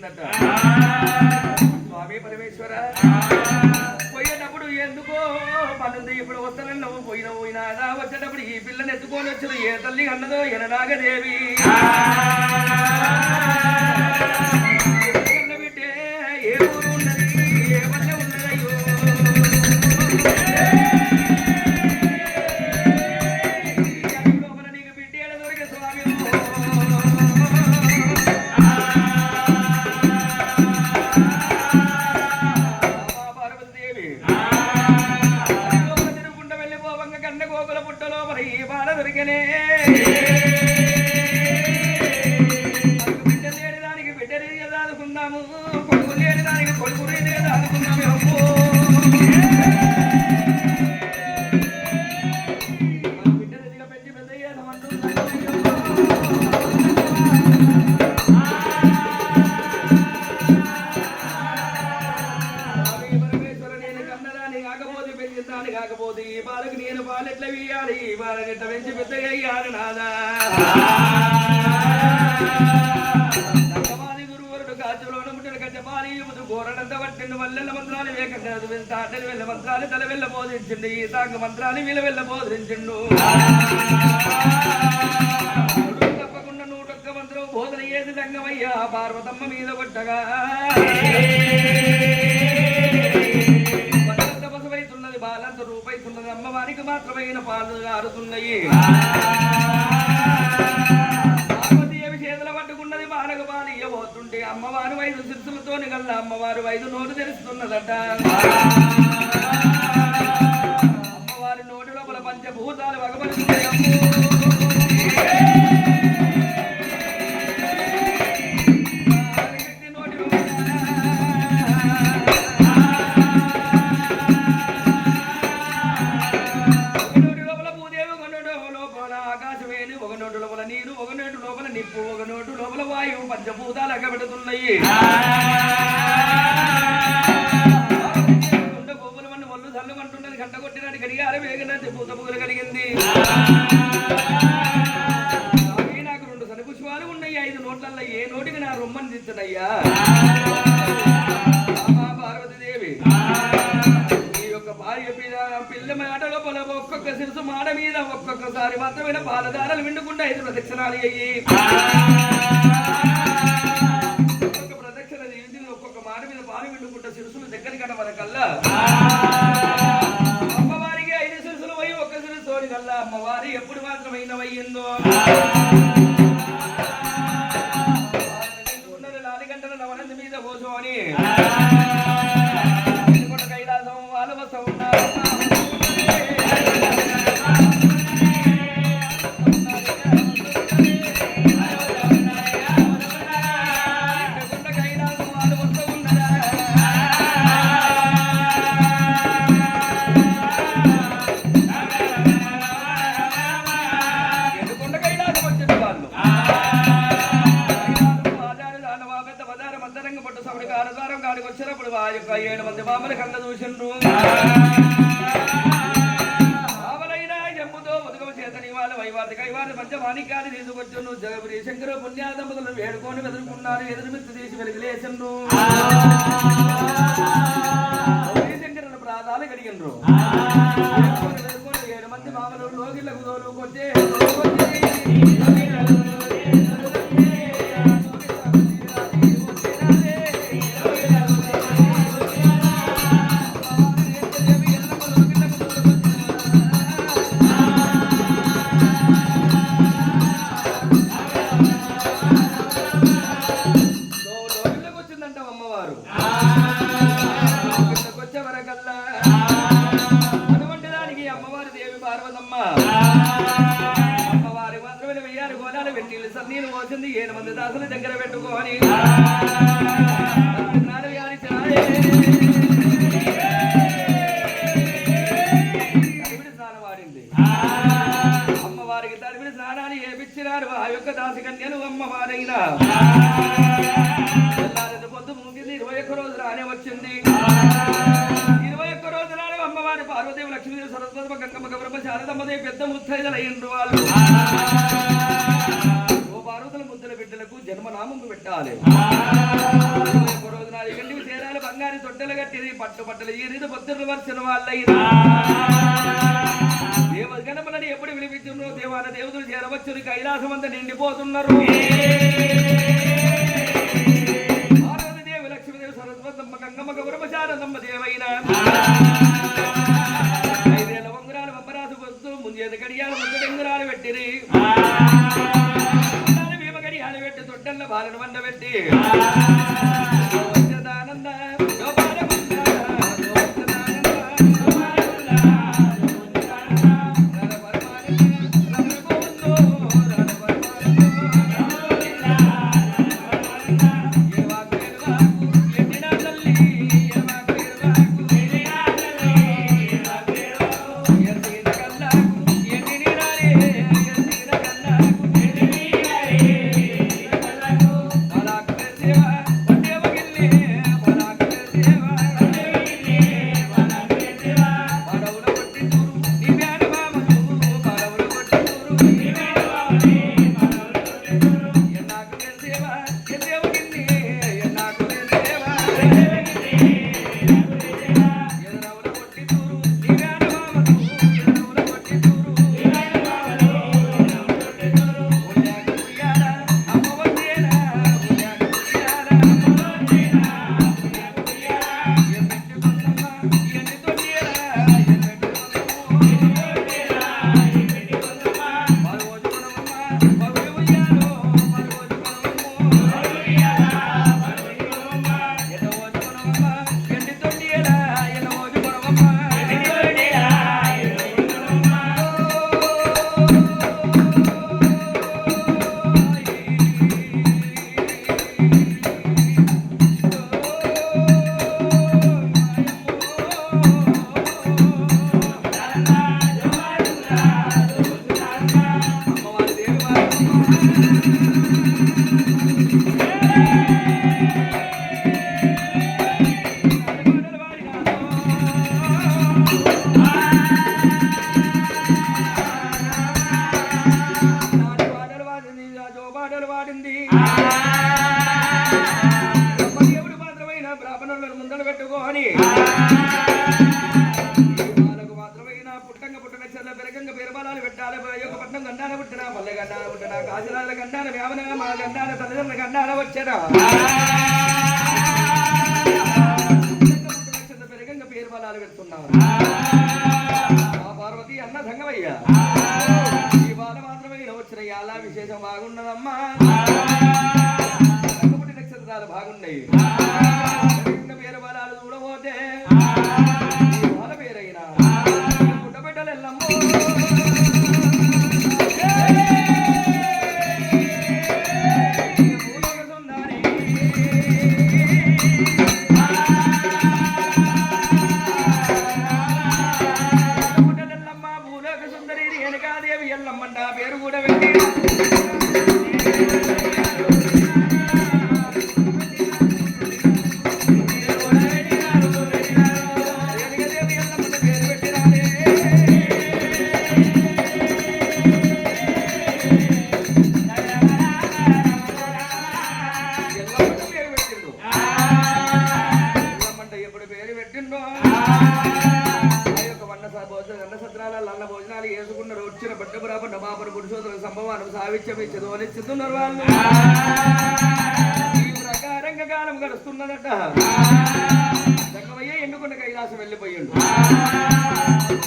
వచ్చిందట. స్వామి పరమేశ్వర పోయేటప్పుడు ఎందుకో పనుంది, ఇప్పుడు వస్తానని నువ్వు పోయినా వచ్చేటప్పుడు ఈ పిల్లని ఎత్తుకొని వచ్చారు. ఏ తల్లి అన్నదో ఎననాగదేవి బిడ్డే ఏ ఊరు ఉన్నది, ఏ వల్ల ఉన్నదయ్యో. నీకు బిడ్డ దొరికే స్వామి దొరికనే బిడ్డ లేని దానికి బిడ్డ దాదుకున్నాము, కొడుకు లేని దానికి కొడుకు దాదుకున్నాము. బిడ్డ దగ్గర పెంచి పెద్ద పరమేశ్వర నేను కన్నదాన్ని కాకపోతే పెంచుతాను కాకపోతే ఈ బాలకు నేను బాలెట్ల వేయాలి, ఈ బాలెట్ల పెంచి పెద్దగా అయ్యాను నాదా. నంగమాది గురువరుడు కాచులోన ముట్టడు కచ్చమాలి గోరడంత పట్టిండు వల్లెల్ల మంత్రాలు వేకంగా తాటలు వెళ్ళ మంత్రాలు తల వెళ్ళ బోధించిండు, ఈ తాంగ మంత్రాలు వీళ్ళ వెళ్ళ బోధించిండు. తప్పకుండా 101 మంత్రం బోధన ఏది రంగమయ్యా పార్వతమ్మ మీద కొట్టగా పసవైతున్నది, బాలంత రూపైతున్నది, అమ్మవారికి మాత్రమైన పాలు ఆరుతున్నాయి. పార్వతీదేవి చేతుల పట్టుకున్నది, బాలకు పాలు ఇవ్వబోతుంటే అమ్మవారు 5 శిరసులతోని కల్లా అమ్మవారు 5 నోటు తెరుస్తున్నదట. అమ్మవారి నోటి లోపల పంచభూతాలు వగపడుతున్నాయి. నిప్పు ఒక నోటు లోపల వాయువు పంచభూతాలు అగబెడుతున్నాయి. గోపుల మన్ను మొల్లు చల్లు అంటున్నది, గంట కొట్టినట్టు గడిగారు వేగనట్టు పూత పుగలు కలిగింది. నాకు 2 సరిపుష్పాలు ఉన్నాయి, 5 నోట్లల్లో ఏ నోటికి నా రొమ్మని దించునయ్యా. పార్వతీదేవి ఈ యొక్క భార్య పిల్ల మాట లోపల ఒక్కొక్క శిరసు మాట మీద ఒక్కొక్కసారి మాత్రమే పాలధారలు విండుకుంటే 5 ప్రదక్షిణాలు అయ్యి ఒక్కొక్క ప్రదక్షిణ ఒక్కొక్క మాట మీద పాలు విండుకుంటే శిరసులు దగ్గర కడ వరకల్లా అమ్మవారికి 5 శిరసులు పోయి 1 శిరసు తోడి కల్లా అమ్మవారి ఎప్పుడు మాత్రమైనవయ్యిందో. ఉన్నది 4 గంటల నవనంది మీద కూర్చోని కైలాసం వాళ్ళు వస్తూ ఉన్నారు. వచ్చినప్పుడు ఆ యొక్క 7 మంది బామల కళ్ళ చూసిండ్రు. బామలైనా జమ్ముతో ఉదకం చేతని వాళ్ళ వైవార్తి కైవారి మంచి మాణిక్యాన్ని తీసుకొచ్చును. జగపురి శంకర పుణ్యాదంపతులను వేడుకొని వెతురుకున్నారు, ఎదురుమిత్తు తీసి వెలిగిలేసిండ్రు. శంకరుని ప్రాధాలు కడిగిండ్రు. 7 మంది బామలు లోగిళ్ళకు తోలుకొచ్చే అమ్మవారి మాత్రమే 1000 గోళాలు పెట్టి సన్నీళ్ళు పోసింది. 7 మంది దాసులు దగ్గర పెట్టుకొని స్నానం వాడింది. అమ్మవారికి తడిపిడి స్నానాలు ఏపిచ్చినారు. ఆ యొక్క దాసి కన్యను అమ్మవారైనా పొద్దు ముగింది. 21 రోజు రానే వచ్చింది. 21 రోజు నాడు అమ్మవారి పార్వదేవి లక్ష్మీ సరస్వతి గంగమ్మ గౌరమ్మ శారదమ్మదేవి పెద్ద ముత్తైదలు అయ్యిండ్రు. వాళ్ళు ఓ పార్వతుల ముద్దల బిడ్డలకు జన్మనామం పెట్టాలి రోజున ఇవన్నీ చేరాలి బంగారు తొట్టెలు కట్టిది పట్టు బట్టలు ఈరిది పొద్దున్న వచ్చిన వాళ్ళైనా దేవగణములని ఎప్పుడు వినిపించున్నో దేవాల దేవతలు చేరవచ్చు కైలాసం అంతా నిండిపోతున్నారు పార్వతీదేవి లక్ష్మీదేవి సరస్వతమ్మ గంగమ్మ గౌరవశారదమ్మ దేవైన 5 వంగరాలు వంబరాసు వస్తూ ముంజేది గడియాలు ముద్ద డెంగురాలు పెట్టిరి భీమ గడియాలు పెట్టి తొట్టెల్ల బాలను వండ పెట్టి వచ్చదానంద పార్వతి అన్న సంగమయ్య ఈ బాల మాత్రమే వచ్చిన ఎలా విశేషం బాగున్నదమ్మా రంగపుటి నక్షత్రాలు బాగున్నాయి పేరు బలాలు చూడబోతే ఈ బాల పేరైనా పుట్టబిడ్డలెల్లమ్మో పేరు కూడా పెట్టి ఎప్పుడు పేరు పెట్టిండో అన్న సత్రాల అన్న భోజనాలు వేసుకున్నారు వచ్చిన బట్టపురాప నమాపన పురుషోత్తర సంభవాన్ని సావిత్యమిచ్చుతున్నారు వాళ్ళు ఈ ప్రకారంగా కాలం గడుస్తున్నదట దక్కవయ్య ఎన్నుకున్న కైలాసం వెళ్ళిపోయిండు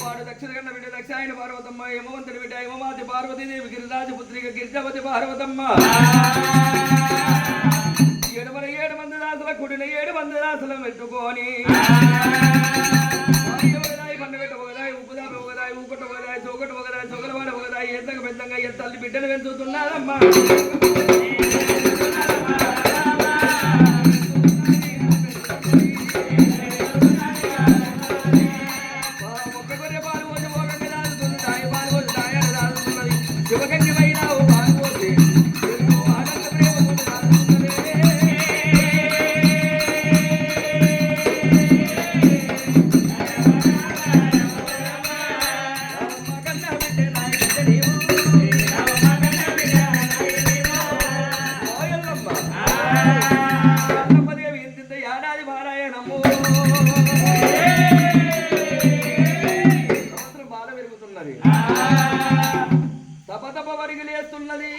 వాడు దక్షిణ కన్న బిడ్డ దక్షాయన పార్వతమ్మ యమవంతుడి బిడ్డ యమమాతి పార్వతీదేవి గిరిరాజ పుత్రిక గిరిజావతి పార్వతమ్మ 7 మంది దాసుల కుడిన 7 మంది దాసుల పెట్టుకొని పెద్దగా తల్లి బిడ్డను పెంచుతున్నారమ్మా ఒక్కొక్కరే పాలు పోసి పోగండి రాలుతుంది తాయి పాలు పోసి తాయాలు రాలుతున్నది శివగంగి వైరావు పాలు పోసి ఆనంద ప్రేమ రాలుతున్నది ఎల్లమ్మదేవి ఇంత ఏడాది పారాయణము సంవత్సరం బాధ పెరుగుతున్నది తపతప వరిగిలేస్తున్నది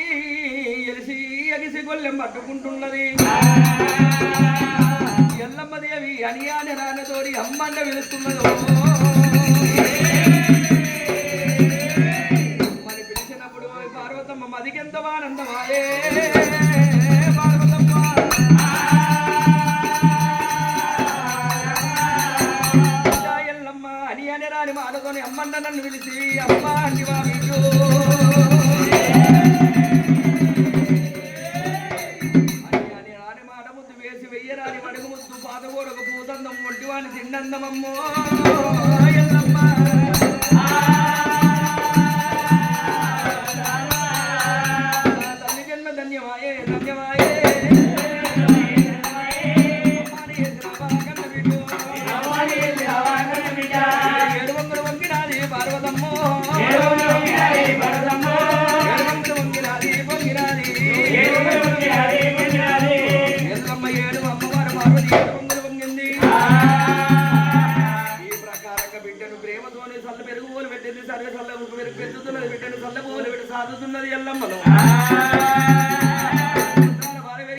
ఎలిసి ఎగిసి గొల్లెం పట్టుకుంటున్నది ఎల్లమ్మదేవి అనియాని రానతోడి అమ్మండ వెలుస్తున్నదో మరి పిలిచినప్పుడు పార్వతమ్మ మదికెంత ఆనందమాయే పార్వతమ్మ ఎల్లమ్మ అనియాని రాని మాటతోని అమ్మండ నన్ను పిలిచి అమ్మ అంటివా వీడు వెయ్యరాని మడుగు ముద్దు పాదగోడకు పూతందం ఒంటివాని తిన్నందమమ్మో ఎల్లమ్మ తల్లి జన్మ ధన్యమాయే ధన్యమాయే ఏడు వందలు వంగినాది పార్వతమ్మో వంగినాది పొంగినాది ఎల్లమ్మ ఏడు అమ్మవారు పార్వతి 700 వంగింది ఈ ప్రకారంగా బిడ్డను ప్రేమతోనే చల్ల పెరుగుబోలు పెట్టింది సర్వే చల్ల పెరుగుతున్నది బిడ్డను చల్ల పోలు పెట్టి సాదుతున్నది ఎల్లమ్మను